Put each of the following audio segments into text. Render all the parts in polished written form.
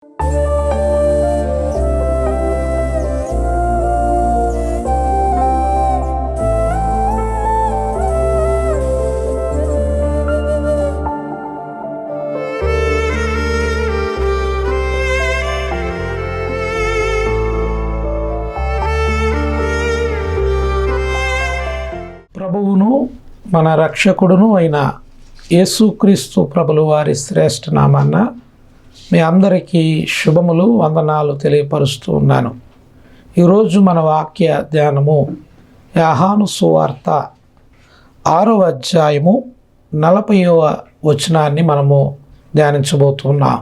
ప్రభువును మన రక్షకుడును అయిన యేసుక్రీస్తు ప్రభుల వారి శ్రేష్ఠ నామాన్న మీ అందరికీ శుభములు వందనాలు తెలియపరుస్తూ ఉన్నాను. ఈరోజు మన వాక్య ధ్యానము యోహాను సువార్త 6వ అధ్యాయము 40వ వచనాన్ని మనము ధ్యానించబోతున్నాం.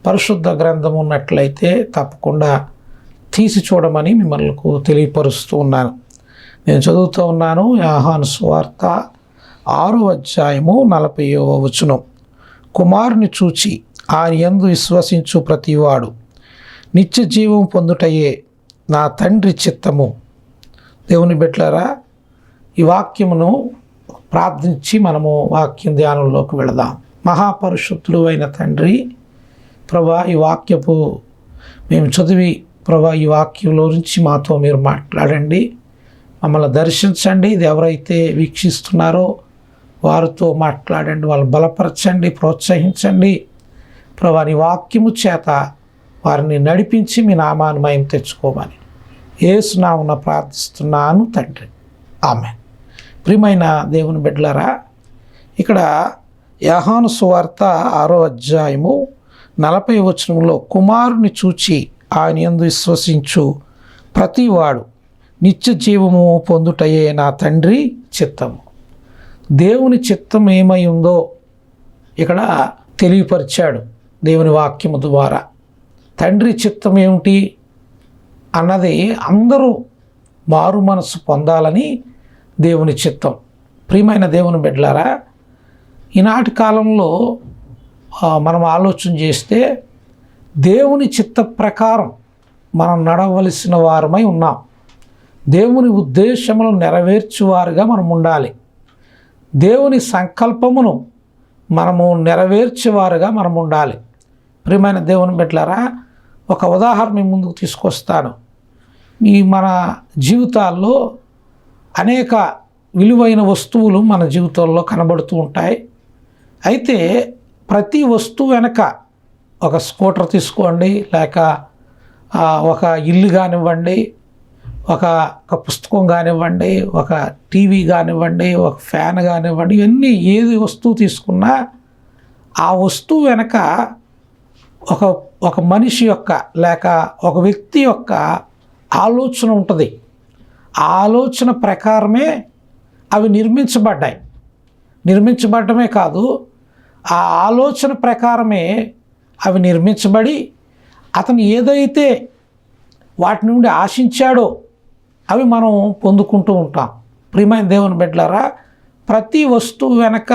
పరిశుద్ధ గ్రంథం ఉన్నట్లయితే తప్పకుండా తీసి చూడమని మిమ్మల్ని తెలియపరుస్తూ ఉన్నాను. నేను చదువుతూ ఉన్నాను. యోహాను సువార్త 6వ అధ్యాయము 40వ వచనం. కుమారుని చూచి ఆయన యందు విశ్వసించు ప్రతివాడు నిత్య జీవం పొందుటయే నా తండ్రి చిత్తము. దేవుని బిడ్డలారా, ఈ వాక్యమును ప్రార్థించి మనము వాక్యం ధ్యానంలోకి వెళదాం. మహాపరిశుద్ధుడు అయిన తండ్రి, ప్రభా, ఈ వాక్యపు మేము చదివి ప్రభా ఈ వాక్యంలో నుంచి మాతో మీరు మాట్లాడండి, మమ్మల్ని దర్శించండి. ఇది ఎవరైతే వీక్షిస్తున్నారో వారితో మాట్లాడండి, వాళ్ళు బలపరచండి, ప్రోత్సహించండి. ప్రభా నీ వాక్యము చేత వారిని నడిపించి మీ నామాన్ని మహిమ తెచ్చుకోమని యేసు నామమున ప్రార్థిస్తున్నాను తండ్రి, ఆమేన్. ప్రియమైన దేవుని బిడ్డలారా, ఇక్కడ యోహాను సువార్త 6వ అధ్యాయము 40వ వచనంలో కుమారుని చూచి ఆయన యందు విశ్వసించు ప్రతివాడు నిత్య జీవము పొందుటయే నా తండ్రి చిత్తము. దేవుని చిత్తం ఏమై ఉందో ఇక్కడ తెలియపరిచాడు దేవుని వాక్యము ద్వారా. తండ్రి చిత్తం ఏమిటి అన్నది అందరూ మారు మనసు పొందాలని దేవుని చిత్తం. ప్రియమైన దేవుని బిడ్డలారా, ఈనాటి కాలంలో మనం ఆలోచన చేస్తే దేవుని చిత్త ప్రకారం మనం నడవలసిన వారమై ఉన్నాం. దేవుని ఉద్దేశములను నెరవేర్చువారుగా మనం ఉండాలి. దేవుని సంకల్పమును మనము నెరవేర్చేవారుగా మనం ఉండాలి. ప్రియమైన దేవుని బిడ్డలారా, ఒక ఉదాహరణ ముందుకు తీసుకొస్తాను. మన జీవితాల్లో అనేక విలువైన వస్తువులు మన జీవితంలో కనబడుతూ ఉంటాయి. అయితే ప్రతి వస్తువు వెనక ఒక స్కూటర్ తీసుకోండి, లేక ఒక ఇల్లు కానివ్వండి, ఒక పుస్తకం కానివ్వండి, ఒక టీవీ కానివ్వండి, ఒక ఫ్యాన్ కానివ్వండి, ఇవన్నీ ఏది వస్తువు తీసుకున్నా ఆ వస్తువు వెనక ఒక మనిషి యొక్క లేక ఒక వ్యక్తి యొక్క ఆలోచన ఉంటుంది. ఆ ఆలోచన ప్రకారమే అవి నిర్మించబడ్డాయి. నిర్మించబడమే కాదు, ఆ ఆలోచన ప్రకారమే అవి నిర్మించబడి అతను ఏదైతే వాటి నుండి ఆశించాడో అవి మనం పొందుకుంటూ ఉంటాం. ప్రియమైన దేవుని బిడ్డలారా, ప్రతి వస్తువు వెనక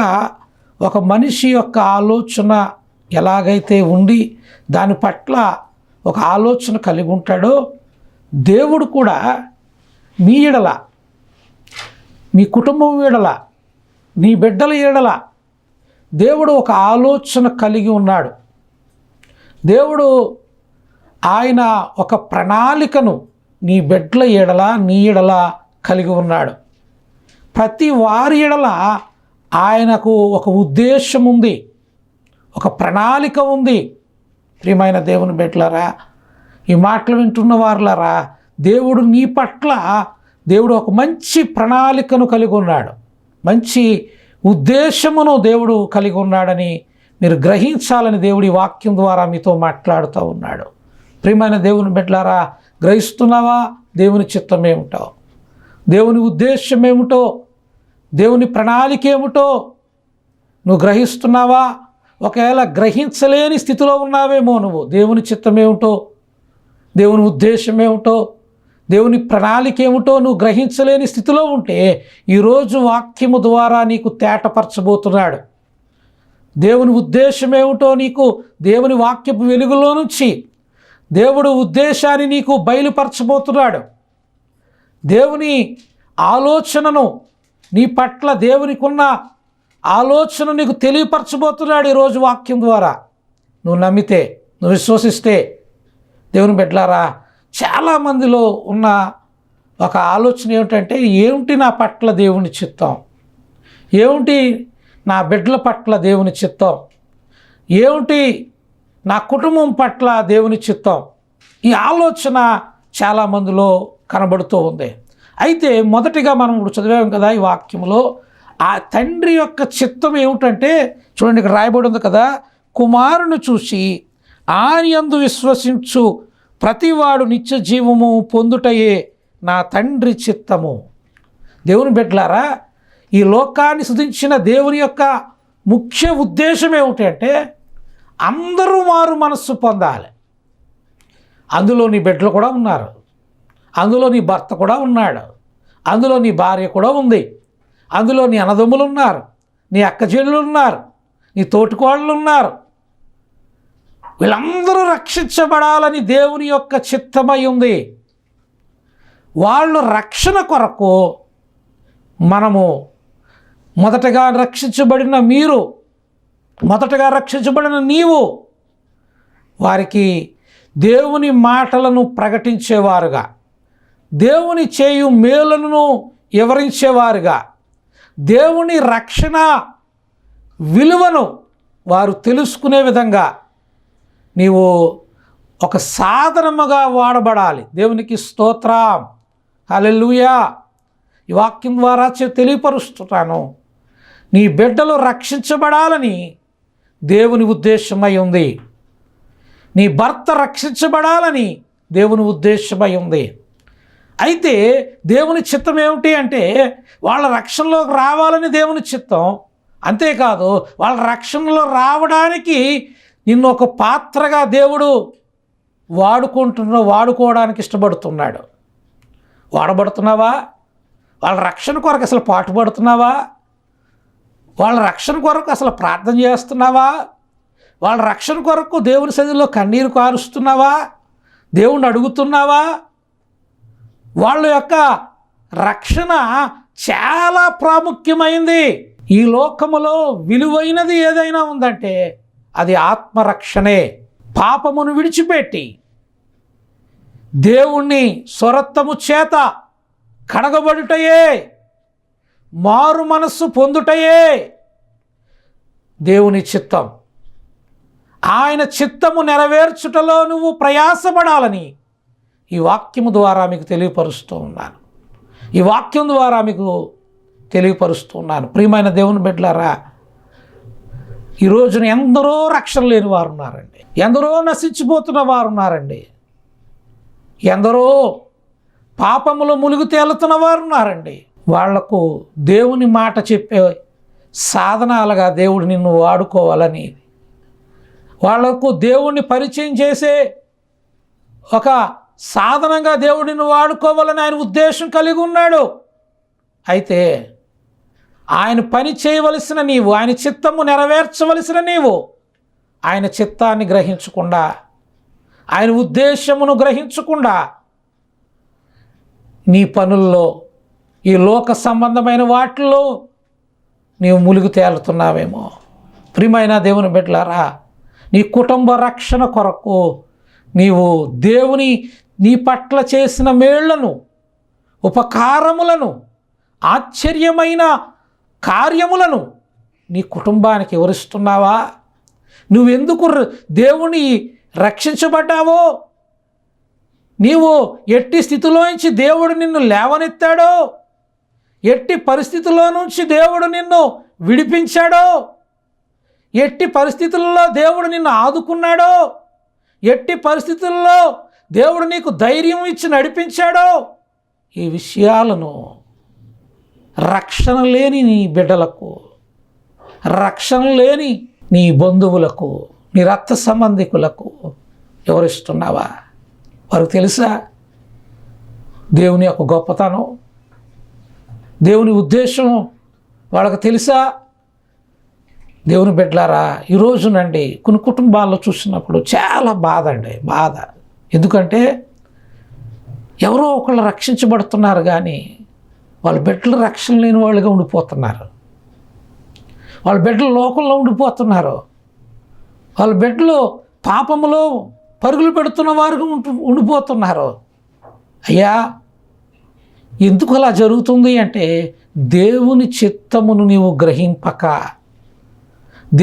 ఒక మనిషి యొక్క ఆలోచన ఎలాగైతే ఉండి దాని పట్ల ఒక ఆలోచన కలిగి ఉంటాడో, దేవుడు కూడా మీ ఎడల, మీ కుటుంబం ఎడల, నీ బిడ్డల ఎడల దేవుడు ఒక ఆలోచన కలిగి ఉన్నాడు. దేవుడు ఆయన ఒక ప్రణాళికను నీ బిడ్డల ఎడల, నీ ఎడల కలిగి ఉన్నాడు. ప్రతి వారి ఎడల ఆయనకు ఒక ఉద్దేశం ఉంది, ఒక ప్రణాళిక ఉంది. ప్రియమైన దేవుని బిడ్డలారా, ఈ మాటలు వింటున్న వారులారా, దేవుడు నీ పట్ల దేవుడు ఒక మంచి ప్రణాళికను కలిగి ఉన్నాడు, మంచి ఉద్దేశమును దేవుడు కలిగి ఉన్నాడని మీరు గ్రహించాలని దేవుడి వాక్యం ద్వారా మీతో మాట్లాడుతూ ఉన్నాడు. ప్రియమైన దేవుని బిడ్డలారా, గ్రహిస్తున్నావా? దేవుని చిత్తం ఏమిటో, దేవుని ఉద్దేశం ఏమిటో, దేవుని ప్రణాళిక ఏమిటో నువ్వు గ్రహిస్తున్నావా? ఒకవేళ గ్రహించలేని స్థితిలో ఉన్నావేమో నువ్వు. దేవుని చిత్తం ఏమిటో, దేవుని ఉద్దేశం ఏమిటో, దేవుని ప్రణాళిక ఏమిటో నువ్వు గ్రహించలేని స్థితిలో ఉంటే ఈరోజు వాక్యము ద్వారా నీకు తేటపరచబోతున్నాడు. దేవుని ఉద్దేశం ఏమిటో నీకు దేవుని వాక్యపు వెలుగులో నుంచి దేవుడు ఉద్దేశాన్ని నీకు బయలుపరచబోతున్నాడు. దేవుని ఆలోచనను నీ పట్ల దేవునికి ఉన్న ఆలోచన నీకు తెలియపరచబోతున్నాడు ఈరోజు వాక్యం ద్వారా. నువ్వు నమ్మితే నువ్వు విశ్వసిస్తే దేవుని బిడ్డలారా, చాలామందిలో ఉన్న ఒక ఆలోచన ఏమిటంటే, ఏమిటి నా పట్ల దేవుని చిత్తం, ఏమిటి నా బిడ్డల పట్ల దేవుని చిత్తం, ఏమిటి నా కుటుంబం పట్ల దేవుని చిత్తం, ఈ ఆలోచన చాలామందిలో కనబడుతూ ఉంది. అయితే మొదటిగా మనం ఇప్పుడు చదివాం కదా ఈ వాక్యంలో, ఆ తండ్రి యొక్క చిత్తం ఏమిటంటే చూడండి, ఇక్కడ రాయబడి ఉంది కదా, కుమారుని చూసి ఆయన యందు విశ్వసించు ప్రతివాడు నిత్య జీవము పొందుటయే నా తండ్రి చిత్తము. దేవుని బిడ్డలారా, ఈ లోకాన్ని సృజించిన దేవుని యొక్క ముఖ్య ఉద్దేశం ఏమిటంటే అందరూ మారు మనస్సు పొందాలి. అందులో నీ బిడ్డలు కూడా ఉన్నారు, అందులో నీ భర్త కూడా ఉన్నాడు, అందులో నీ భార్య కూడా ఉంది, అందులో నీ అన్నదమ్ములు ఉన్నారు, నీ అక్కచెల్లెలు ఉన్నారు, నీ తోటికోడళ్ళు ఉన్నారు. వీళ్ళందరూ రక్షించబడాలని దేవుని యొక్క చిత్తమై ఉంది. వాళ్ళు రక్షణ కొరకు మనము మొదటగా రక్షించబడిన మీరు, మొదటగా రక్షించబడిన నీవు వారికి దేవుని మాటలను ప్రకటించేవారుగా, దేవుని చేయు మేలులను వివరించేవారుగా, దేవుని రక్షణ విలువను వారు తెలుసుకునే విధంగా నీవు ఒక సాధనముగా వాడబడాలి. దేవునికి స్తోత్రం, హల్లెలూయా. ఈ వాక్యం ద్వారా తెలియపరుస్తున్నాను, నీ బిడ్డలు రక్షించబడాలని దేవుని ఉద్దేశమై ఉంది. నీ భర్త రక్షించబడాలని దేవుని ఉద్దేశమై ఉంది. అయితే దేవుని చిత్తం ఏమిటి అంటే వాళ్ళ రక్షణలోకి రావాలని దేవుని చిత్తం. అంతేకాదు, వాళ్ళ రక్షణలో రావడానికి నిన్ను ఒక పాత్రగా దేవుడు వాడుకోవడానికి ఇష్టపడుతున్నాడు. వాడబడుతున్నావా? వాళ్ళ రక్షణ కొరకు అసలు పాటుపడుతున్నావా? వాళ్ళ రక్షణ కొరకు అసలు ప్రార్థన చేస్తున్నావా? వాళ్ళ రక్షణ కొరకు దేవుని సన్నిధిలో కన్నీరు కారుస్తున్నావా? దేవుణ్ణి అడుగుతున్నావా? వాళ్ళ యొక్క రక్షణ చాలా ప్రాముఖ్యమైంది. ఈ లోకములో విలువైనది ఏదైనా ఉందంటే అది ఆత్మరక్షణే. పాపమును విడిచిపెట్టి దేవుణ్ణి స్వరత్వము చేత కడగబడుటయే, మారు మనస్సు పొందుటయే దేవుని చిత్తం. ఆయన చిత్తము నెరవేర్చుటలో నువ్వు ప్రయాసపడాలని ఈ వాక్యము ద్వారా మీకు తెలియపరుస్తూ ఉన్నాను. ఈ వాక్యం ద్వారా మీకు తెలియపరుస్తూ ఉన్నాను. ప్రియమైన దేవుని బిడ్డలారా, ఈ రోజున ఎందరో రక్షణ లేని వారు ఉన్నారండి, ఎందరో నశించిపోతున్న వారు ఉన్నారండి, ఎందరో పాపములో ములుగు తేలుతున్న వారు ఉన్నారండి. వాళ్లకు దేవుని మాట చెప్పే సాధనాలుగా దేవుడు నిన్ను వాడుకోవాలని, వాళ్లకు దేవుణ్ణి పరిచయం చేసే ఒక సాధనంగా దేవుడు నిన్ను వాడుకోవాలని ఆయన ఉద్దేశం కలిగి ఉన్నాడు. అయితే ఆయన పని చేయవలసిన నీవు, ఆయన చిత్తము నెరవేర్చవలసిన నీవు ఆయన చిత్తాన్ని గ్రహించకుండా, ఆయన ఉద్దేశమును గ్రహించకుండా నీ పనుల్లో, ఈ లోక సంబంధమైన వాటిల్లో నీవు ములుగు తేలుతున్నావేమో. ప్రియమైన దేవుని బిడ్డలారా, నీ కుటుంబ రక్షణ కొరకు నీవు దేవుని నీ పట్ల చేసిన మేళ్లను, ఉపకారములను, ఆశ్చర్యమైన కార్యములను నీ కుటుంబానికి వివరిస్తున్నావా? నువ్వెందుకు దేవుని రక్షించబడ్డావో, నీవు ఎట్టి స్థితిలోంచి దేవుడు నిన్ను లేవనెత్తాడో, ఎట్టి పరిస్థితుల్లో నుంచి దేవుడు నిన్ను విడిపించాడో, ఎట్టి పరిస్థితుల్లో దేవుడు నిన్ను ఆదుకున్నాడో, ఎట్టి పరిస్థితుల్లో దేవుడు నీకు ధైర్యం ఇచ్చి నడిపించాడో, ఈ విషయాలను రక్షణ లేని నీ బిడ్డలకు, రక్షణ లేని నీ బంధువులకు, నీ రక్త సంబంధికులకు వివరిస్తున్నావా? వారికి తెలుసా దేవుని యొక్క గొప్పతనం, దేవుని ఉద్దేశం వాళ్ళకి తెలుసా? దేవుని బిడ్డలారా, ఈరోజునండి కొన్ని కుటుంబాల్లో చూసినప్పుడు చాలా బాధ అండి, బాధ. ఎందుకంటే ఎవరో ఒకళ్ళు రక్షించబడుతున్నారు కానీ వాళ్ళ బిడ్డలు రక్షణ లేని వాళ్ళుగా ఉండిపోతున్నారు. వాళ్ళ బిడ్డలు లోకంలో ఉండిపోతున్నారు. వాళ్ళ బిడ్డలు పాపములో పరుగులు పెడుతున్న వారు ఉండిపోతున్నారు. అయ్యా, ఎందుకు అలా జరుగుతుంది అంటే దేవుని చిత్తమును నీవు గ్రహింపక,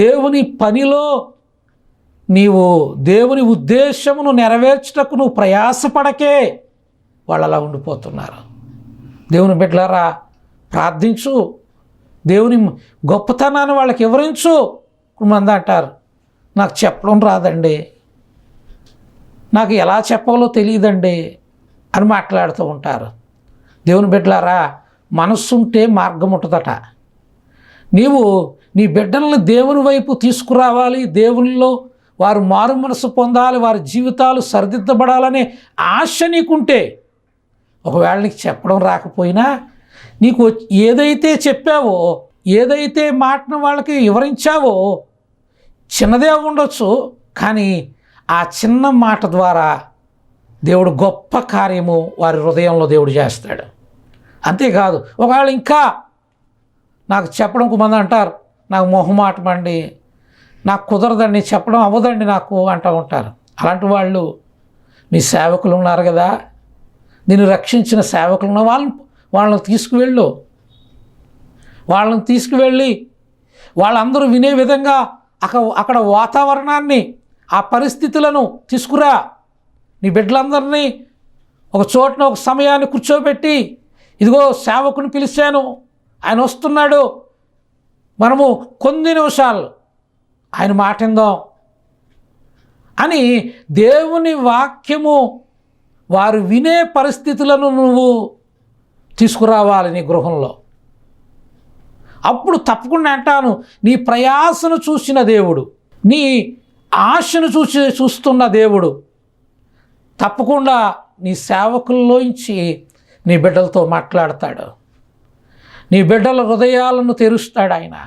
దేవుని పనిలో నీవు దేవుని ఉద్దేశమును నెరవేర్చుటకు నువ్వు ప్రయాసపడకే వాళ్ళు అలా ఉండిపోతున్నారు. దేవుని బిడ్డలారా, ప్రార్థించు, దేవుని గొప్పతనాన్ని వాళ్ళకి వివరించు. కొంతమంది అంటారు, నాకు చెప్పడం రాదండి, నాకు ఎలా చెప్పాలో తెలియదండి అని మాట్లాడుతూ ఉంటారు. దేవుని బిడ్డలారా, మనస్సుంటే మార్గం ఉంటుందట. నీవు నీ బిడ్డలను దేవుని వైపు తీసుకురావాలి, దేవునిలో వారు మారు మనసు పొందాలి, వారి జీవితాలు సరిదిద్దబడాలనే ఆశ నీకుంటే, ఒకవేళ నీకు చెప్పడం రాకపోయినా నీకు ఏదైతే చెప్పావో, ఏదైతే మాటను వాళ్ళకి వివరించావో చిన్నదే ఉండొచ్చు, కానీ ఆ చిన్న మాట ద్వారా దేవుడు గొప్ప కార్యము వారి హృదయంలో దేవుడు చేస్తాడు. అంతేకాదు, ఒకవేళ ఇంకా నాకు చెప్పడం కొంతమంది అంటారు, నాకు మొహమాటం అండి, నాకు కుదరదండి, చెప్పడం అవ్వదండి నాకు అంటూ ఉంటారు. అలాంటి వాళ్ళు మీ సేవకులు ఉన్నారు కదా, నిన్ను రక్షించిన సేవకులు ఉన్న వాళ్ళని తీసుకువెళ్ళి వాళ్ళందరూ వినే విధంగా అక్కడ వాతావరణాన్ని, ఆ పరిస్థితులను తీసుకురా. నీ బిడ్డలందరినీ ఒక చోటన ఒక సమయాన్ని కూర్చోబెట్టి, ఇదిగో సేవకుని పిలిచాను, ఆయన వస్తున్నాడు, మనము కొన్ని నిమిషాలు ఆయన మాట విందాం అని దేవుని వాక్యము వారు వినే పరిస్థితులను నువ్వు తీసుకురావాలి నీ గృహంలో. అప్పుడు తప్పకుండా అంటాను, నీ ప్రయాసను చూసిన దేవుడు, నీ ఆశను చూస్తున్న దేవుడు తప్పకుండా నీ సేవకుల్లోంచి నీ బిడ్డలతో మాట్లాడతాడు. నీ బిడ్డల హృదయాలను తెరుస్తాడు ఆయన.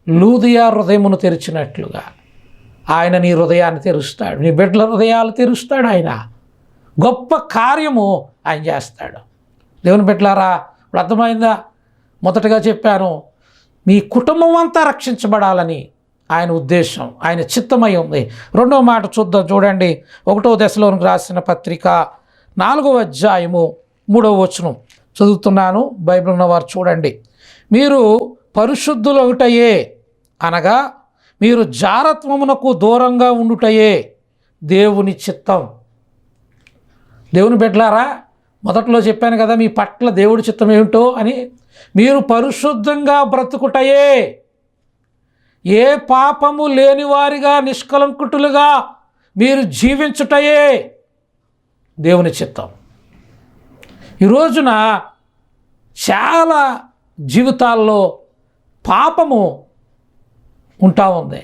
లూదియా హృదయమును తెరిచినట్లుగా ఆయన నీ హృదయాన్ని తెరుస్తాడు, నీ బిడ్డల హృదయాలు తెరుస్తాడు. ఆయన గొప్ప కార్యము ఆయన చేస్తాడు. దేవుని బిడ్డలారా, ఇప్పుడు అర్థమైందా? మొదటగా చెప్పాను, మీ కుటుంబం అంతా రక్షించబడాలని ఆయన ఉద్దేశం, ఆయన చిత్తమై ఉంది. రెండవ మాట చూద్దాం, చూడండి. 1వ దశలోనికి రాసిన పత్రిక 4వ అధ్యాయము 3వ వచనం చదువుతున్నాను. బైబిల్ ఉన్నవారు చూడండి. మీరు పరిశుద్ధులొకటయే, అనగా మీరు జారత్వమునకు దూరంగా ఉండుటయే దేవుని చిత్తం. దేవుని బిడ్డలారా, మొదట్లో చెప్పాను కదా మీ పట్ల దేవుడి చిత్తం ఏమిటో అని. మీరు పరిశుద్ధంగా బ్రతుకుటయే, ఏ పాపము లేనివారిగా నిష్కలంకుటులుగా మీరు జీవించుటయే దేవుని చిత్తం. ఈ రోజున చాలా జీవితాల్లో పాపము ఉంటా ఉంది.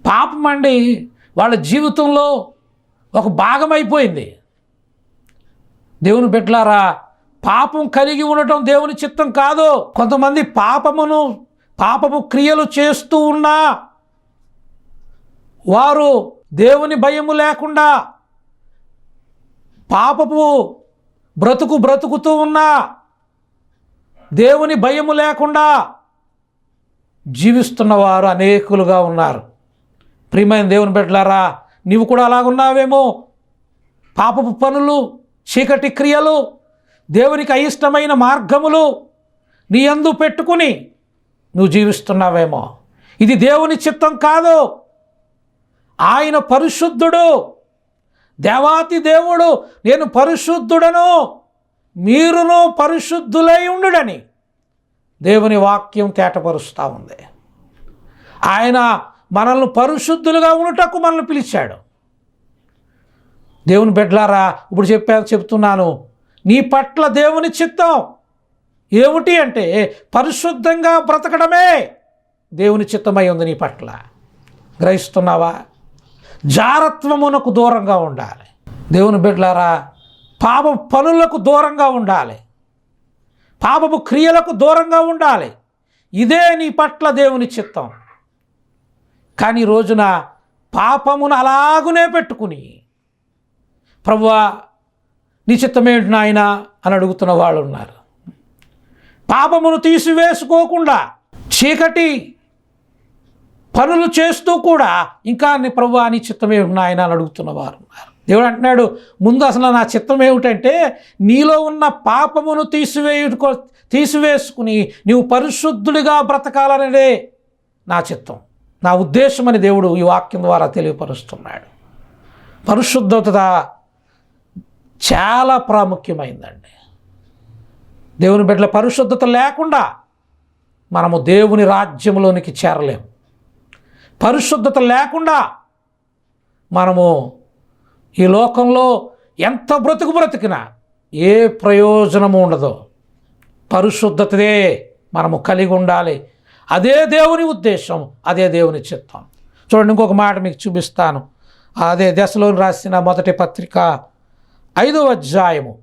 పాపం అండి వాళ్ళ జీవితంలో ఒక భాగమైపోయింది. దేవుని బిడ్డలారా, పాపం కలిగి ఉండటం దేవుని చిత్తం కాదు. కొంతమంది పాపము క్రియలు చేస్తూ ఉన్నా వారు దేవుని భయము లేకుండా పాపపు బ్రతుకుతూ ఉన్నా దేవుని భయము లేకుండా జీవిస్తున్నవారు అనేకులుగా ఉన్నారు. ప్రియమైన దేవుని బిడ్డలారా, నీవు కూడా అలాగున్నావేమో. పాపపు పనులు, చీకటి క్రియలు, దేవునికి అయిష్టమైన మార్గములు నీ యందు పెట్టుకుని నువ్వు జీవిస్తున్నావేమో. ఇది దేవుని చిత్తం కాదు. ఆయన పరిశుద్ధుడు, దేవాతి దేవుడు. నేను పరిశుద్ధుడను, మీరును పరిశుద్ధులై ఉండుడని దేవుని వాక్యం తేటపరుస్తూ ఉంది. ఆయన మనల్ని పరిశుద్ధులుగా ఉండుటకు మనల్ని పిలిచాడు. దేవుని బిడ్డలారా, ఇప్పుడు చెప్తున్నాను, నీ పట్ల దేవుని చిత్తం ఏమిటి అంటే పరిశుద్ధంగా బ్రతకడమే దేవుని చిత్తమై ఉంది నీ పట్ల. గ్రహిస్తున్నావా? జారత్వమునకు దూరంగా ఉండాలి. దేవుని బిడ్డలారా, పాప పనులకు దూరంగా ఉండాలి, పాపపు క్రియలకు దూరంగా ఉండాలి. ఇదే నీ పట్ల దేవుని చిత్తం. కానీ రోజున పాపమును అలాగునే పెట్టుకుని, ప్రభువా నీ చిత్తమేంటి నాయనా అని అడుగుతున్న వాళ్ళు ఉన్నారు. పాపమును తీసివేసుకోకుండా, చీకటి పనులు చేస్తూ కూడా ఇంకా నీ ప్రభువా నీ చిత్తమే నాయన అని అడుగుతున్న వారు ఉన్నారు. దేవుడు అంటున్నాడు, ముందు అసలు నా చిత్తం ఏమిటంటే నీలో ఉన్న పాపమును తీసివేసుకుని నీవు పరిశుద్ధుడిగా బ్రతకాలనేదే నా చిత్తం, నా ఉద్దేశం అని దేవుడు ఈ వాక్యం ద్వారా తెలియపరుస్తున్నాడు. పరిశుద్ధత చాలా ప్రాముఖ్యమైందండి. దేవుని బిడ్డల పరిశుద్ధత లేకుండా మనము దేవుని రాజ్యంలోనికి చేరలేము. పరిశుద్ధత లేకుండా మనము ఈ లోకంలో ఎంత బ్రతికినా ఏ ప్రయోజనము ఉండదు. పరిశుద్ధతే మనము కలిగి ఉండాలి. అదే దేవుని ఉద్దేశం, అదే దేవుని చిత్తం. చూడండి, ఇంకొక మాట మీకు చూపిస్తాను. అదే దశలోని రాసిన మొదటి పత్రిక 5వ అధ్యాయము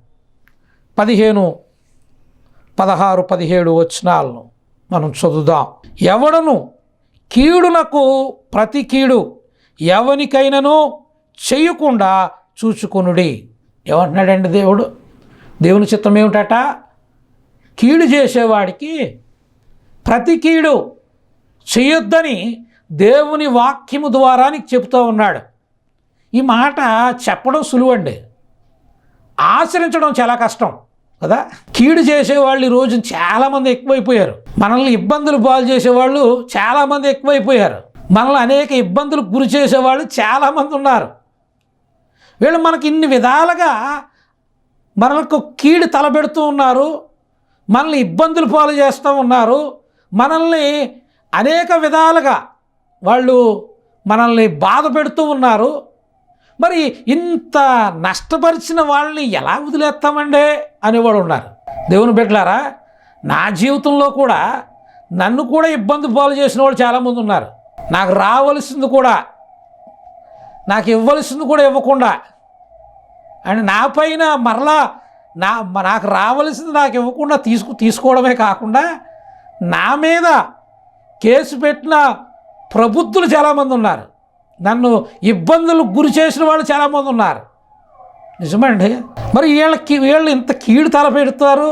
15, 16, 17 వచనాలను మనం చదువుదాం. ఎవడను కీడునకు ప్రతి కీడు ఎవనికైనాను చేయకుండా చూచుకొనుడి. ఏమంటున్నాడండి దేవుడు? దేవుని చిత్తం ఏమిటట? కీడు చేసేవాడికి ప్రతి కీడు చేయొద్దని దేవుని వాక్యము ద్వారా నీకు చెబుతూ ఉన్నాడు. ఈ మాట చెప్పడం సులువండి, ఆచరించడం చాలా కష్టం కదా. కీడు చేసేవాళ్ళు ఈ రోజు చాలామంది ఎక్కువైపోయారు. మనల్ని ఇబ్బందులు పాలు చేసేవాళ్ళు చాలామంది ఎక్కువైపోయారు. మనల్ని అనేక ఇబ్బందులకు గురి చేసేవాళ్ళు చాలామంది ఉన్నారు. వీళ్ళు మనకి ఇన్ని విధాలుగా మనకు కీడు తలబెడుతూ ఉన్నారు, మనల్ని ఇబ్బందులు పాలు చేస్తూ ఉన్నారు, మనల్ని అనేక విధాలుగా వాళ్ళు మనల్ని బాధ పెడుతూ ఉన్నారు. మరి ఇంత నష్టపరిచిన వాళ్ళని ఎలా వదిలేస్తామండి అనేవాడు ఉన్నారు. దేవుని బిడ్డలారా, నా జీవితంలో కూడా నన్ను కూడా ఇబ్బంది పాలు చేసిన వాళ్ళు చాలామంది ఉన్నారు. నాకు రావలసింది కూడా, నాకు ఇవ్వవలసింది కూడా ఇవ్వకుండా, అండ్ నా పైన మరలా నాకు రావలసింది నాకు ఇవ్వకుండా తీసుకోవడమే కాకుండా నా మీద కేసు పెట్టిన ప్రబుద్ధులు చాలామంది ఉన్నారు. నన్ను ఇబ్బందులకు గురి చేసిన వాళ్ళు చాలామంది ఉన్నారు. నిజమండి. మరి వీళ్ళు ఇంత కీడు తలపెడతారు,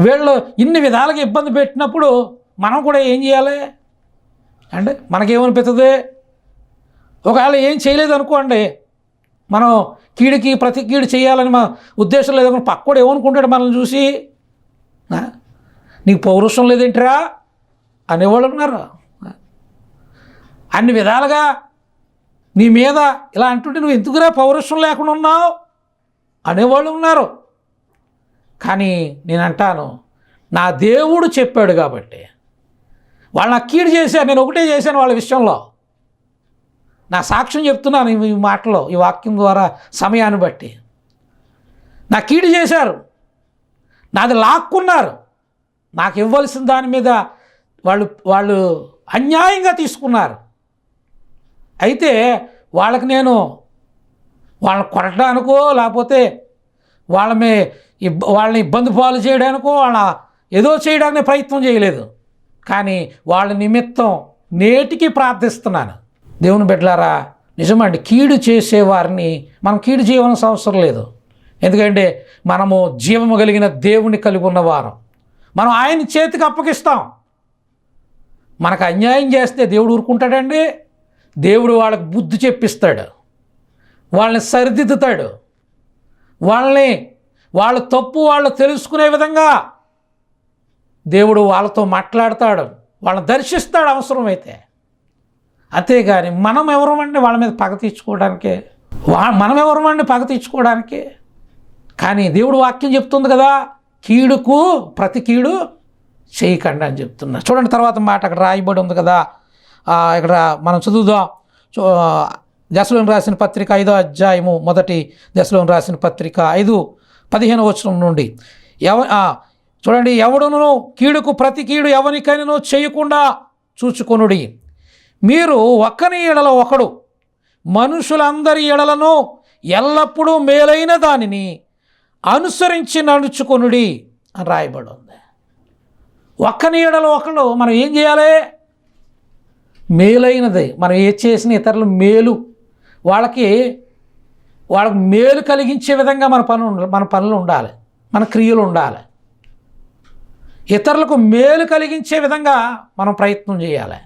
వీళ్ళు ఇన్ని విధాలుగా ఇబ్బంది పెట్టినప్పుడు మనం కూడా ఏం చేయాలి అంటే మనకేమనిపిస్తుంది? ఒకవేళ ఏం చేయలేదు అనుకోండి, మనం కీడుకి ప్రతి కీడు చేయాలని మా ఉద్దేశం లేదు. పక్కోడు ఏమనుకుంటాడు మనల్ని చూసి, నీకు పౌరుషం లేదేంటిరా అనేవాళ్ళు ఉన్నారు. అన్ని విధాలుగా నీ మీద ఇలా అంటుంటే నువ్వు ఎందుకురా పౌరుషం లేకుండా ఉన్నావు అనేవాళ్ళు ఉన్నారు. కానీ నేను అంటాను, నా దేవుడు చెప్పాడు కాబట్టి వాళ్ళు నాకు కీడు చేశారు, నేను ఒకటే చేశాను వాళ్ళ విషయంలో. నా సాక్ష్యం చెప్తున్నాను ఈ మాటలో, ఈ వాక్యం ద్వారా సమయాన్ని బట్టి. నా కీడు చేశారు, నాది లాక్కున్నారు, నాకు ఇవ్వాల్సిన దాని మీద వాళ్ళు అన్యాయంగా తీసుకున్నారు. అయితే వాళ్ళకి నేను వాళ్ళని కొట్టడానికో లేకపోతే వాళ్ళని ఇబ్బంది పాలు చేయడానికో ఏదో చేయడానికి ప్రయత్నం చేయలేదు. కానీ వాళ్ళ నిమిత్తం నేటికి ప్రార్థిస్తున్నాను. దేవుని బిడ్డలారా, నిజమండి, కీడు చేసేవారిని మనం కీడు చేయవలసిన అవసరం లేదు. ఎందుకంటే మనము జీవము కలిగిన దేవుని కలిగి ఉన్నవారం. మనం ఆయన చేతికి అప్పగిస్తాం. మనకు అన్యాయం చేస్తే దేవుడు ఊరుకుంటాడండి? దేవుడు వాళ్ళకి బుద్ధి చెప్పిస్తాడు, వాళ్ళని సరిదిద్దుతాడు, వాళ్ళ తప్పు వాళ్ళు తెలుసుకునే విధంగా దేవుడు వాళ్ళతో మాట్లాడతాడు, వాళ్ళని దర్శిస్తాడు అవసరమైతే. అంతేగాని మనం ఎవరమండి వాళ్ళ మీద పగ తీర్చుకోవడానికి? మనం ఎవరమండి పగ తీర్చుకోవడానికి? కానీ దేవుడు వాక్యం చెప్తుంది కదా, కీడుకు ప్రతి కీడు చేయకండి అని చెప్తున్నా. చూడండి, తర్వాత మాట అక్కడ రాయబడి ఉంది కదా, ఇక్కడ మనం చదువుదాం. దశలోని రాసిన పత్రిక 5వ అధ్యాయము, మొదటి దశలోని రాసిన పత్రిక 5:15 వచనం నుండి చూడండి, ఎవడును కీడుకు ప్రతి కీడు ఎవరికైనా చేయకుండా చూచుకొనుడి. మీరు ఒకని ఎడల ఒకడు మనుషులందరి ఎడలను ఎల్లప్పుడూ మేలైన దానిని అనుసరించి నడుచుకొనుడి అని రాయబడి ఉంది. ఒకని ఎడల ఒకడు మనం ఏం చేయాలి? మేలైనది మనం ఏ చేసిన ఇతరులు వాళ్ళకి మేలు కలిగించే విధంగా మన పనులు ఉండాలి, మన క్రియలు ఉండాలి. ఇతరులకు మేలు కలిగించే విధంగా మనం ప్రయత్నం చేయాలి.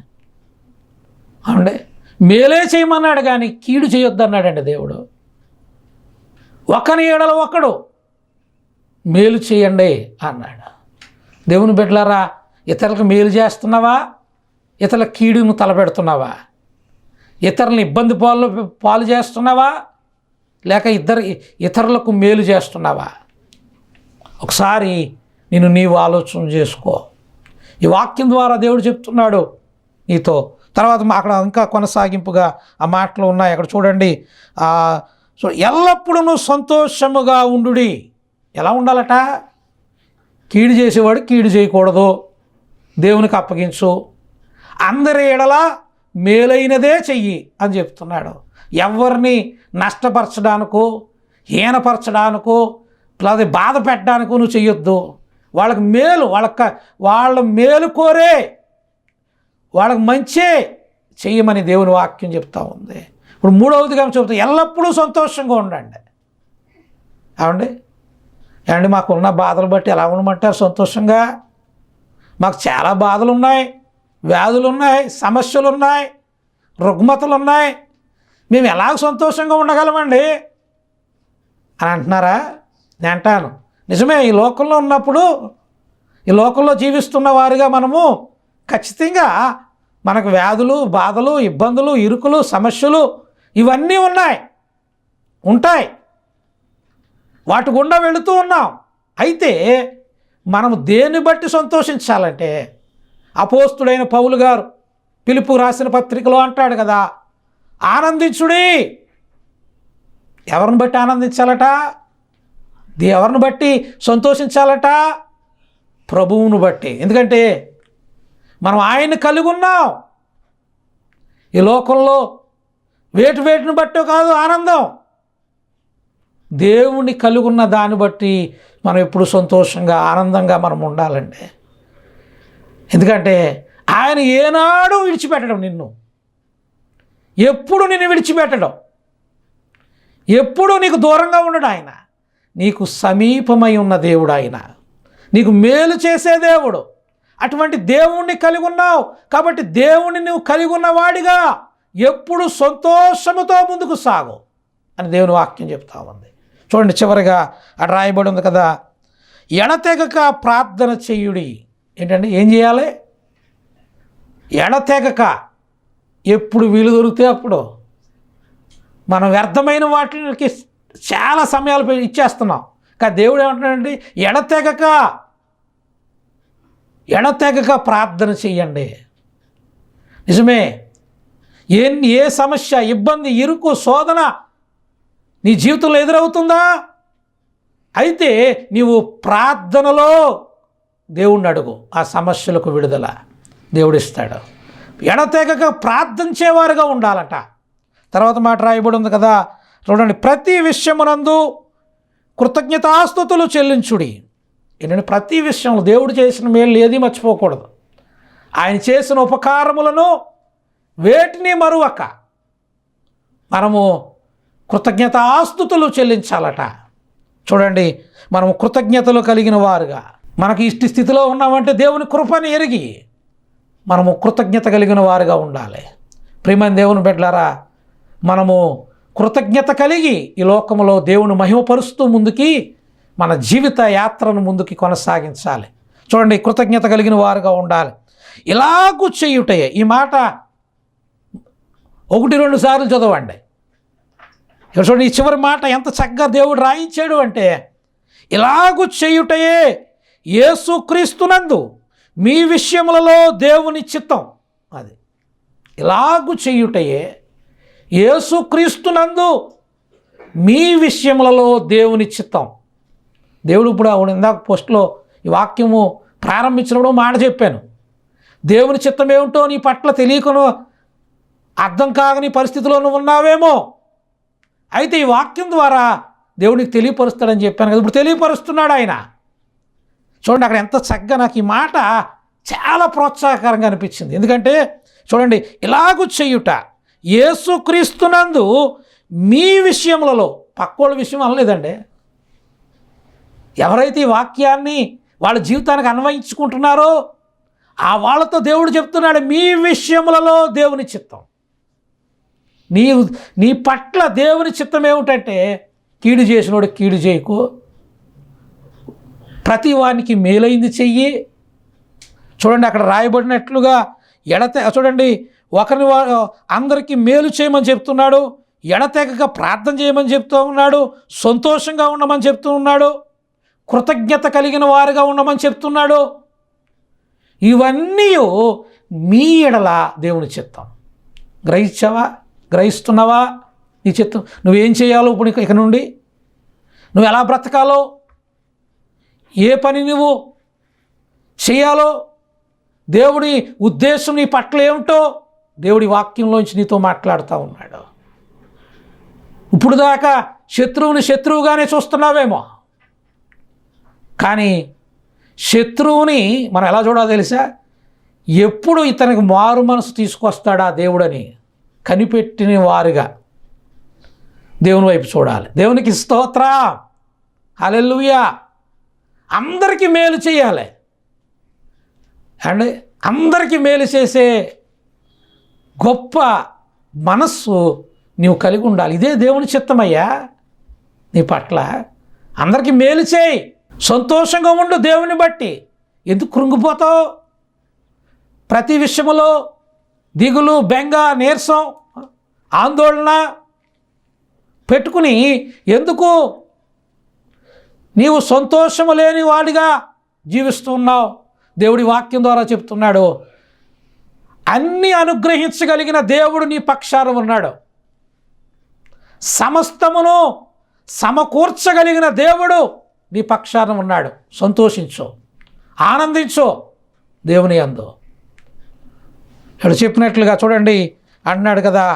అవునండి, మేలే చేయమన్నాడు కానీ కీడు చేయొద్దన్నాడండి దేవుడు. ఒకని ఎడల ఒకడు మేలు చేయండి అన్నాడు. దేవుని బిడ్డలారా, ఇతరులకు మేలు చేస్తున్నావా, ఇతరుల కీడును తలపెడుతున్నావా? ఇతరులను ఇబ్బంది పాలు చేస్తున్నావా, లేక ఇతరులకు మేలు చేస్తున్నావా? ఒకసారి నీవు ఆలోచన చేసుకో. ఈ వాక్యం ద్వారా దేవుడు చెప్తున్నాడు నీతో. తర్వాత అక్కడ ఇంకా కొనసాగింపుగా ఆ మాటలు ఉన్నాయి. అక్కడ చూడండి, సో ఎల్లప్పుడూ సంతోషముగా ఉండుడి. ఎలా ఉండాలట? కీడు చేసేవాడు కీడు చేయకూడదు, దేవునికి అప్పగించు, అందరి ఎడల మేలైనదే చెయ్యి అని చెప్తున్నాడు. ఎవరిని నష్టపరచడానికో, హీనపరచడానికో, లేదా బాధ పెట్టడానికో నువ్వు చెయ్యొద్దు. వాళ్ళకి మేలు, వాళ్ళ మేలు కోరే, వాళ్ళకి మంచే చెయ్యమని దేవుని వాక్యం చెప్తా ఉంది. ఇప్పుడు మూడవదిగా చెప్తా, ఎల్లప్పుడూ సంతోషంగా ఉండండి. ఏమండి మాకున్న బాధలు బట్టి ఎలా ఉండమంటారు సంతోషంగా? మాకు చాలా బాధలు ఉన్నాయి, వ్యాధులు ఉన్నాయి, సమస్యలు ఉన్నాయి, రుగ్మతలు ఉన్నాయి, మేము ఎలాగ సంతోషంగా ఉండగలమండి అని అంటున్నారా? నేను అంటాను, నిజమే. ఈ లోకంలో ఉన్నప్పుడు, ఈ లోకంలో జీవిస్తున్న వారిగా మనము ఖచ్చితంగా మనకు వ్యాధులు, బాధలు, ఇబ్బందులు, ఇరుకులు, సమస్యలు ఇవన్నీ ఉంటాయి. వాటి గుండా వెళుతూ ఉన్నాం. అయితే మనము దేన్ని బట్టి సంతోషించాలంటే, అపోస్తుడైన పౌలు గారు పిలుపు రాసిన పత్రికలో అంటాడు కదా, ఆనందించుడి. ఎవరిని బట్టి ఆనందించాలట? ఎవరిని బట్టి సంతోషించాలట? ప్రభువును బట్టి. ఎందుకంటే మనం ఆయన్ని కలిగి ఉన్నాం. ఈ లోకంలో వేటిని బట్టో కాదు ఆనందం, దేవుణ్ణి కలిగి ఉన్న దాన్ని బట్టి మనం ఎప్పుడు సంతోషంగా, ఆనందంగా మనం ఉండాలండి. ఎందుకంటే ఆయన ఏనాడు విడిచిపెట్టడం, ఎప్పుడు నిన్ను విడిచిపెట్టడం, ఎప్పుడు నీకు దూరంగా ఉండడు. ఆయన నీకు సమీపమై ఉన్న దేవుడు, ఆయన నీకు మేలు చేసే దేవుడు. అటువంటి దేవుణ్ణి కలిగి ఉన్నావు కాబట్టి దేవుణ్ణి నువ్వు కలిగి ఉన్నవాడిగా ఎప్పుడు సంతోషముతో ముందుకు సాగు అని దేవుని వాక్యం చెప్తా ఉంది. చూడండి, చివరిగా అక్కడ రాయబడి ఉంది కదా, ఎడతెగక ప్రార్థన చెయ్యుడి. ఏంటండి, ఏం చేయాలి? ఎడతెగక, ఎప్పుడు వీలు దొరికితే అప్పుడు. మనం వ్యర్థమైన వాటికి చాలా సమయాలు ఇచ్చేస్తున్నాం. కానీ దేవుడు ఏమంటున్నాడండి, ఎడతెగక ప్రార్థన చెయ్యండి. నిజమే, ఏ సమస్య, ఇబ్బంది, ఇరుకు, శోధన నీ జీవితంలో ఎదురవుతుందా? అయితే నీవు ప్రార్థనలో దేవుణ్ణి అడుగు, ఆ సమస్యలకు విడుదల దేవుడిస్తాడు. ఎడతెగక ప్రార్థించేవారుగా ఉండాలట. తర్వాత మాట రాయబడి ఉంది కదా, చూడండి, ప్రతి విషయమునందు కృతజ్ఞతాస్తుతులు చెల్లించుడి. ఏంటంటే ప్రతి విషయంలో దేవుడు చేసిన మేలు ఏది మర్చిపోకూడదు. ఆయన చేసిన ఉపకారములను వేటిని మరువక మనము కృతజ్ఞతాస్తుతులు చెల్లించాలట. చూడండి, మనము కృతజ్ఞతలు కలిగిన వారుగా, మనకి ఇష్ట స్థితిలో ఉన్నామంటే దేవుని కృపని ఎరిగి మనము కృతజ్ఞత కలిగిన వారుగా ఉండాలి. ప్రియమైన దేవుని బిడ్డలారా, మనము కృతజ్ఞత కలిగి ఈ లోకంలో దేవుని మహిమపరుస్తూ ముందుకి మన జీవిత యాత్రను ముందుకి కొనసాగించాలి. చూడండి, కృతజ్ఞత కలిగిన వారుగా ఉండాలి. ఇలాగూ చేయుటయే, ఈ మాట 1-2 సార్లు చదవండి. చూడండి, ఈ చివరి మాట ఎంత చక్కగా దేవుడు రాయించాడు అంటే, ఇలాగూ చేయుటయే యేసుక్రీస్తునందు మీ విషయములలో దేవుని చిత్తం. అది ఇలాగూ చేయుటయే యేసుక్రీస్తునందు మీ విషయములలో దేవుని చిత్తం. దేవుడు ఇప్పుడు ఇందాక పోస్ట్లో ఈ వాక్యము ప్రారంభించినప్పుడు మాట చెప్పాను, దేవుని చిత్తం ఏమిటో నీ పట్ల తెలియకను అర్థం కాగని పరిస్థితిలో నువ్వు ఉన్నావేమో. అయితే ఈ వాక్యం ద్వారా దేవునికి తెలియపరుస్తాడని చెప్పాను కదా, ఇప్పుడు తెలియపరుస్తున్నాడు ఆయన. చూడండి, అక్కడ ఎంత చక్కగా నాకు ఈ మాట చాలా ప్రోత్సాహకరంగా అనిపించింది. ఎందుకంటే చూడండి, ఇలాగూ చేయుట యేసుక్రీస్తునందు మీ విషయములలో, పక్కోళ్ళ విషయం అనలేదండి. ఎవరైతే ఈ వాక్యాన్ని వాళ్ళ జీవితానికి అన్వయించుకుంటున్నారో ఆ వాళ్ళతో దేవుడు చెప్తున్నాడు, మీ విషయములలో దేవుని చిత్తం. నీ నీ పట్ల దేవుని చిత్తం ఏమిటంటే కీడు చేసినోడు కీడు చేయకు, ప్రతి వానికి మేలైంది చెయ్యి. చూడండి అక్కడ రాయబడినట్లుగా చూడండి ఒకరిని అందరికీ మేలు చేయమని చెప్తున్నాడు, ఎడతెగక ప్రార్థన చేయమని చెప్తూ ఉన్నాడు, సంతోషంగా ఉండమని చెప్తూ ఉన్నాడు, కృతజ్ఞత కలిగిన వారుగా ఉండమని చెప్తున్నాడు. ఇవన్నీ మీ ఎడల దేవుని చిత్తం. గ్రహించావా? గ్రహిస్తున్నావా? నీ చిత్తం నువ్వేం చేయాలో ఇప్పుడు ఇక నుండి నువ్వు ఎలా బ్రతకాలో, ఏ పని నువ్వు చేయాలో, దేవుడి ఉద్దేశం నీ పట్ల ఏమిటో దేవుడి వాక్యంలోంచి నీతో మాట్లాడుతూ ఉన్నాడు. ఇప్పుడు దాకా శత్రువుని శత్రువుగానే చూస్తున్నావేమో, కానీ శత్రువుని మనం ఎలా చూడాలో తెలుసా? ఎప్పుడు ఇతనికి మారు మనసు తీసుకొస్తాడా దేవుడని కనిపెట్టిన వారుగా దేవుని వైపు చూడాలి. దేవునికి స్తోత్రం, హల్లెలూయా. అందరికీ మేలు చేయాలి అండ్ అందరికీ మేలు చేసే గొప్ప మనస్సు నీవు కలిగి ఉండాలి. ఇదే దేవుని చిత్తమయ్యా నీ పట్ల. అందరికీ మేలు చేయి, సంతోషంగా ఉండు దేవుని బట్టి. ఎందుకు కృంగిపోతావు? ప్రతి విషయంలో దిగులు, బెంగ, నీరసం, ఆందోళన పెట్టుకుని ఎందుకు నీవు సంతోషము లేని వాడిగా జీవిస్తున్నావు? దేవుడి వాక్యం ద్వారా చెప్తున్నాడు, అన్నీ అనుగ్రహించగలిగిన దేవుడు నీ పక్షాన ఉన్నాడు. సమస్తమును సమకూర్చగలిగిన దేవుడు నీ పక్షాన ఉన్నాడు. సంతోషించు, ఆనందించు దేవుని యందు. ఇక్కడ చెప్పినట్లుగా చూడండి అంటున్నాడు కదా,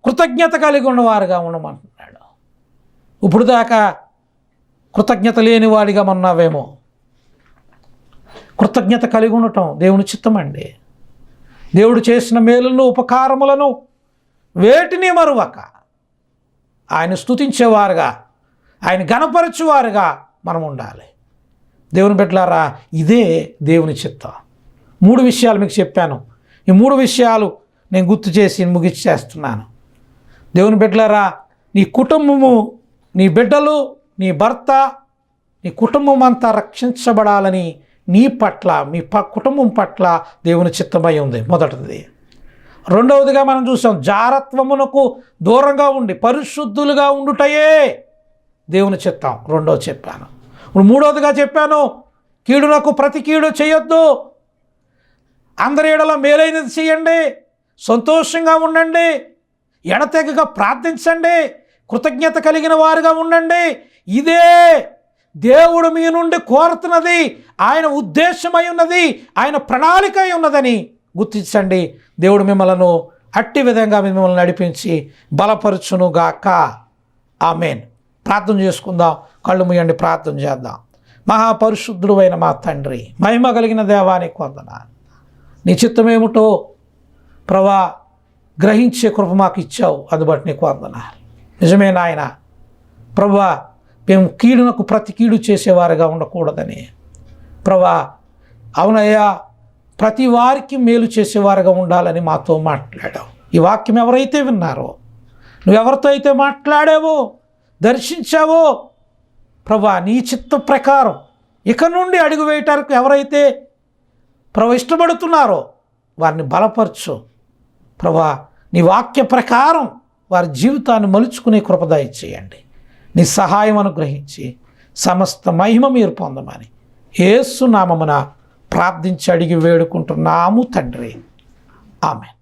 కృతజ్ఞత కలిగి ఉన్నవారుగా ఉండమంటున్నాడు. ఇప్పుడు దాకా కృతజ్ఞత లేని వాడిగా ఉన్నావేమో. కృతజ్ఞత కలిగి ఉండటం దేవుని చిత్తమండి. దేవుడు చేసిన మేలులను, ఉపకారములను వేటిని మరువక ఆయన స్తుతించేవారుగా, ఆయన గణపరచువారుగా మనం ఉండాలి. దేవుని బిడ్డలారా, ఇదే దేవుని చిత్తం. 3 విషయాలు మీకు చెప్పాను. ఈ 3 విషయాలు నేను గుర్తు చేసి ముగిచ్చేస్తున్నాను. దేవుని బిడ్డలారా, నీ కుటుంబము, నీ బిడ్డలు, నీ భర్త, నీ కుటుంబం అంతా రక్షించబడాలని నీ పట్ల, మీ కుటుంబం పట్ల దేవుని చిత్తమై ఉంది. మొదటిది. రెండవదిగా మనం చూసాం, జారత్వమునకు దూరంగా ఉండి పరిశుద్ధులుగా ఉండుటయే దేవుని చిత్తం. రెండవది చెప్పాను. ఇప్పుడు మూడవదిగా చెప్పాను, కీడునకు ప్రతి కీడు చేయొద్దు, అందరి ఎడల మేలైనది చేయండి, సంతోషంగా ఉండండి, ఎడతెగక ప్రార్థించండి, కృతజ్ఞత కలిగిన వారుగా ఉండండి. ఇదే దేవుడు మీ నుండి కోరుతున్నది, ఆయన ఉద్దేశమై ఉన్నది, ఆయన ప్రణాళిక అయి ఉన్నదని గుర్తించండి. దేవుడు మిమ్మలను అట్టి విధంగా మిమ్మల్ని నడిపించి బలపరచునుగాక. ఆమేన్. ప్రార్థన చేసుకుందాం. కళ్ళు మూయండి, ప్రార్థన చేద్దాం. మహాపరిశుద్ధుడు అయిన మా తండ్రి, మహిమ కలిగిన దేవానికి వందనాలు. నీ చిత్తమేమిటో ప్రభా గ్రహించే కృప మాకు ఇచ్చావు, అందుబట్టి నీకు వందనాలు. నిజమే నాయన ప్రభా, మేము కీడునకు ప్రతి కీడు చేసేవారుగా ఉండకూడదని ప్రభా, అవునయ్యా, ప్రతి వారికి మేలు చేసేవారుగా ఉండాలని మాతో మాట్లాడావు. ఈ వాక్యం ఎవరైతే విన్నారో, నువ్వెవరితో అయితే మాట్లాడావో, దర్శించావో ప్రభా, నీ చిత్త ప్రకారం ఇక నుండి అడుగు వేయటానికి ఎవరైతే ప్రభా ఇష్టపడుతున్నారో వారిని బలపరచు ప్రభా. నీ వాక్య ప్రకారం వారి జీవితాన్ని మలుచుకునే కృప దయచేయండి. నీ సహాయం అనుగ్రహించి సమస్త మహిమ మీరు పొందమని యేసు నామమున ప్రార్థించి అడిగి వేడుకుంటున్నాము తండ్రి. ఆమేన్.